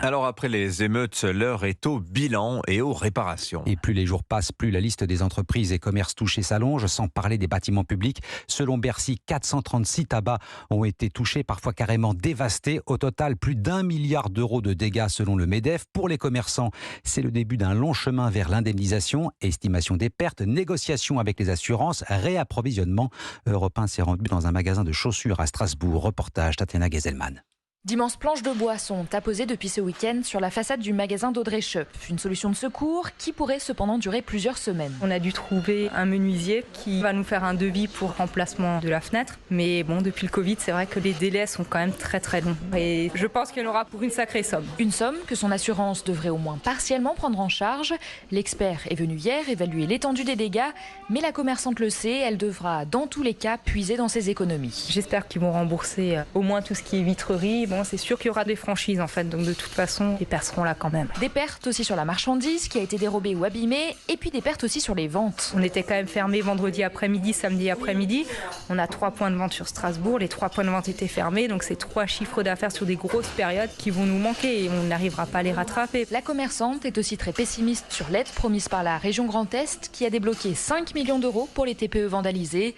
Alors après les émeutes, l'heure est au bilan et aux réparations. Et plus les jours passent, plus la liste des entreprises et commerces touchés s'allonge, sans parler des bâtiments publics. Selon Bercy, 436 tabacs ont été touchés, parfois carrément dévastés. Au total, plus d'1 milliard d'euros de dégâts selon le MEDEF. Pour les commerçants, c'est le début d'un long chemin vers l'indemnisation, estimation des pertes, négociation avec les assurances, réapprovisionnement. Europe 1 s'est rendu dans un magasin de chaussures à Strasbourg. Reportage Tatiana Gezelman. D'immenses planches de bois sont apposées depuis ce week-end sur la façade du magasin d'Audrey Schoep. Une solution de secours qui pourrait cependant durer plusieurs semaines. On a dû trouver un menuisier qui va nous faire un devis pour remplacement de la fenêtre. Mais bon, depuis le Covid, c'est vrai que les délais sont quand même très très longs. Et je pense qu'il y en aura pour une sacrée somme. Une somme que son assurance devrait au moins partiellement prendre en charge. L'expert est venu hier évaluer l'étendue des dégâts. Mais la commerçante le sait, elle devra dans tous les cas puiser dans ses économies. J'espère qu'ils vont rembourser au moins tout ce qui est vitrerie. Bon, c'est sûr qu'il y aura des franchises en fait, donc de toute façon, les pertes seront là quand même. Des pertes aussi sur la marchandise qui a été dérobée ou abîmée, et puis des pertes aussi sur les ventes. On était quand même fermés vendredi après-midi, samedi après-midi. On a 3 points de vente sur Strasbourg, les 3 points de vente étaient fermés, donc c'est 3 chiffres d'affaires sur des grosses périodes qui vont nous manquer et on n'arrivera pas à les rattraper. La commerçante est aussi très pessimiste sur l'aide promise par la région Grand Est qui a débloqué 5 millions d'euros pour les TPE vandalisés.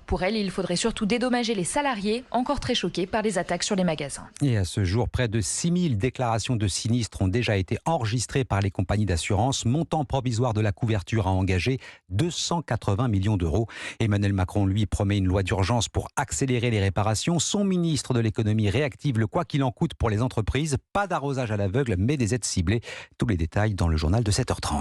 Pour elle, il faudrait surtout dédommager les salariés, encore très choqués par les attaques sur les magasins. Et à ce jour, près de 6000 déclarations de sinistres ont déjà été enregistrées par les compagnies d'assurance. Montant provisoire de la couverture à engager, 280 millions d'euros. Emmanuel Macron, lui, promet une loi d'urgence pour accélérer les réparations. Son ministre de l'économie réactive le quoi qu'il en coûte pour les entreprises. Pas d'arrosage à l'aveugle, mais des aides ciblées. Tous les détails dans le journal de 7h30.